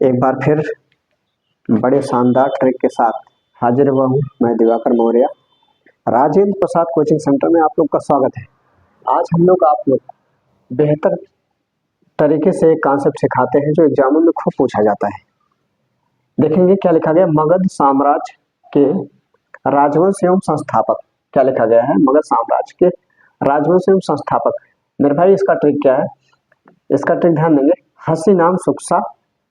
एक बार फिर बड़े शानदार ट्रिक के साथ हाजिर हुआ हूँ मैं दिवाकर मौर्य। राजेंद्र प्रसाद कोचिंग सेंटर में आप लोग का स्वागत है। आज हम लोग आप लोग बेहतर तरीके से एक कॉन्सेप्ट सिखाते हैं जो एग्जामों में खूब पूछा जाता है। देखेंगे क्या लिखा गया, मगध साम्राज्य के राजवंश एवं संस्थापक। क्या लिखा गया है, मगध साम्राज्य के राजवंश एवं संस्थापक। मेरे भाई इसका ट्रिक क्या है, इसका ट्रिक ध्यान देंगे। हसी नाम सुक्सा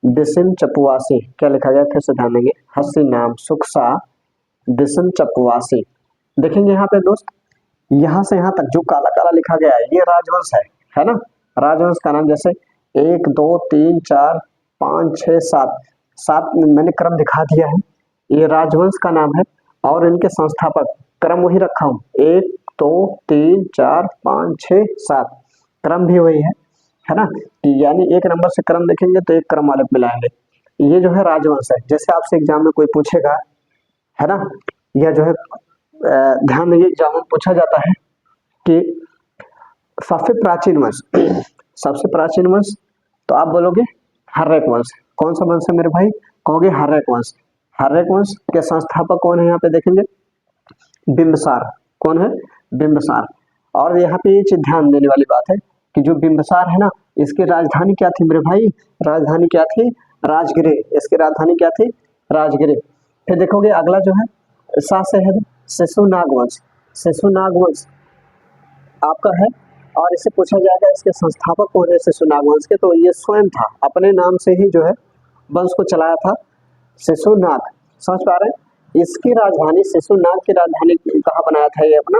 बिसिन चपवासी। क्या लिखा गया, फिर से ध्यान देंगे। हसी नाम सुक्सा बिसिन चपवासी। देखेंगे यहाँ पे दोस्त, यहाँ से यहाँ तक जो काला काला लिखा गया है ये राजवंश है ना। राजवंश का नाम जैसे 1 2 3 4 5 6 7 7 मैंने क्रम दिखा दिया है, ये राजवंश का नाम है। और इनके संस्थापक क्रम वही रखा हूँ, 1 2 3 4 5 6 7 क्रम भी वही है ना। यानी एक नंबर से क्रम देखेंगे तो एक क्रम वाले मिलाएंगे। ये जो है राजवंश है। जैसे आपसे एग्जाम में कोई पूछेगा है ना, यह जो है ध्यान देंगे एग्जाम में पूछा जाता है कि सबसे प्राचीन वंश सबसे प्राचीन वंश, तो आप बोलोगे हर्यक वंश। कौन सा वंश है मेरे भाई, कहोगे हर्यक वंश। हर्यक वंश के संस्थापक कौन है, यहाँ पे देखेंगे बिंबिसार। कौन है, बिंबिसार। और यहाँ पे ये चीज ध्यान देने वाली बात है कि जो बिंबिसार है ना, इसकी राजधानी क्या थी मेरे भाई, राजधानी क्या थी, राजगृह। इसकी राजधानी क्या थी, राजगृह। फिर देखोगे अगला जो है सासेहद शिशुनाग वंश। शिशुनाग वंश आपका है और इससे पूछा जाएगा इसके संस्थापक कौन है शिशुनाग वंश के, तो ये स्वयं था, अपने नाम से ही जो है वंश को चलाया था शिशुनाग। समझ पा रहे हैं। इसकी राजधानी, शिशुनाग की राजधानी कहाँ बनाया था ये अपना,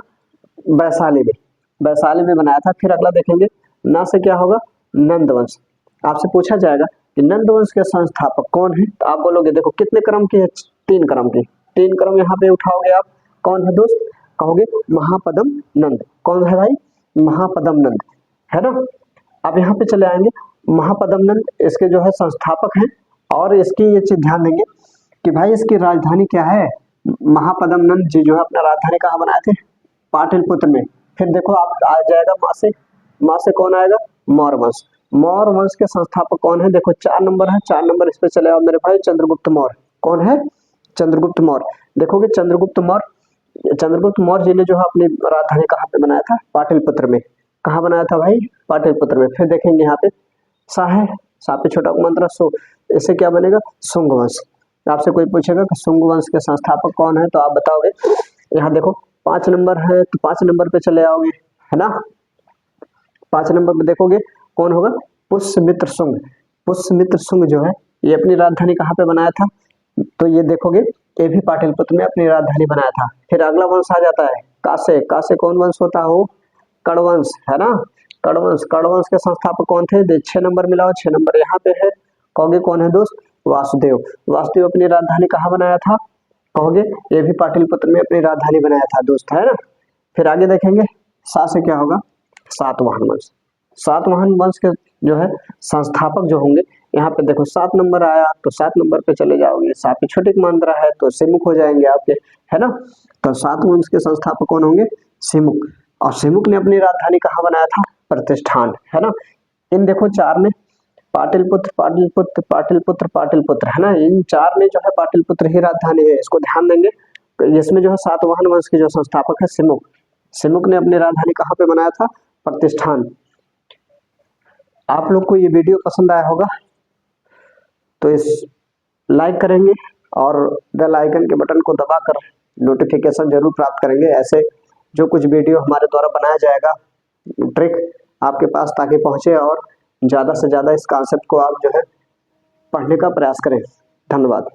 वैशाली में, वैशाली में बनाया था। फिर अगला देखेंगे ना से क्या होगा, नंद वंश। आपसे पूछा जाएगा कि नंद वंश के संस्थापक कौन है, तो आप बोलोगे देखो कितने क्रम की है, 3 क्रम की। 3 क्रम यहाँ पे उठाओगे आप, कौन है दोस्त, कहोगे महापद्म नंद। कौन है भाई, महापद्म नंद, है ना। अब यहाँ पे चले आएंगे, महापद्म नंद इसके जो है संस्थापक हैं। और इसकी ये चीज ध्यान देंगे कि भाई इसकी राजधानी क्या है, महापद्म नंद जी जो है अपना राजधानी कहाँ बनाए थे, पाटलिपुत्र में। फिर देखो आप आ जाएगा माँ से कौन आएगा, मौर्य वंश। मौर्य वंश के संस्थापक कौन है, देखो 4 नंबर है, 4 नंबर इस पे चले आओ मेरे भाई, चंद्रगुप्त मौर्य। कौन है, चंद्रगुप्त मौर्य। देखोगे चंद्रगुप्त मौर्य जी ने जो है अपनी राजधानी कहाँ पे बनाया था, पाटलिपुत्र में। कहाँ बनाया था भाई, पाटलिपुत्र में। फिर देखेंगे यहाँ पे सा है, सा पे छोटा मंत्र सो, इससे क्या बनेगा, शुंग वंश। आपसे कोई पूछेगा कि शुंग वंश के संस्थापक कौन है, तो आप बताओगे। यहाँ देखो 5 नंबर है, तो 5 नंबर पे चले आओगे, है ना। 5 नंबर पे देखोगे कौन होगा, पुष्यमित्र शुंग। पुष्यमित्र शुंग जो है ये अपनी राजधानी कहाँ पे बनाया था, तो ये देखोगे ये भी पाटलिपुत्र में अपनी राजधानी बनाया था। फिर अगला वंश आ जाता है कासे। कासे कौन वंश होता हो, कड़वंश, है ना। कड़वंश, कड़वंश के संस्थापक कौन थे, 6 नंबर मिलाओ, 6 नंबर यहाँ पे है। कहोगे कौन है दोस्त, वासुदेव। वासुदेव अपनी राजधानी कहाँ बनाया था, कहोगे ये भी पाटलिपुत्र में अपनी राजधानी बनाया था दोस्त, है ना। फिर आगे देखेंगे सा से क्या होगा, सातवाहन वंश। सातवाहन वंश के जो है संस्थापक जो होंगे, यहाँ पे देखो 7 नंबर आया, तो 7 नंबर पे चले जाओगे। सा पे छोटी मात्रा है तो सिमुख हो जाएंगे आपके, है ना। तो 7 वंश के संस्थापक कौन होंगे, सिमुख। और सिमुख ने अपनी राजधानी कहाँ बनाया था, प्रतिष्ठान, है ना। इन देखो 4 में पाटलिपुत्र पाटलिपुत्र पाटलिपुत्र पाटलिपुत्र, है ना। इन 4 में जो है पाटलिपुत्र ही राजधानी है, इसको ध्यान देंगे। इसमें जो है सातवाहन वंश के जो संस्थापक है सिमुख। सिमुख ने अपनी राजधानी कहाँ पे बनाया था, प्रतिष्ठान। आप लोग को ये वीडियो पसंद आया होगा तो इस लाइक करेंगे और बेल आइकन के बटन को दबाकर नोटिफिकेशन जरूर प्राप्त करेंगे। ऐसे जो कुछ वीडियो हमारे द्वारा बनाया जाएगा ट्रिक आपके पास ताकि पहुंचे और ज़्यादा से ज़्यादा इस कॉन्सेप्ट को आप जो है पढ़ने का प्रयास करें। धन्यवाद।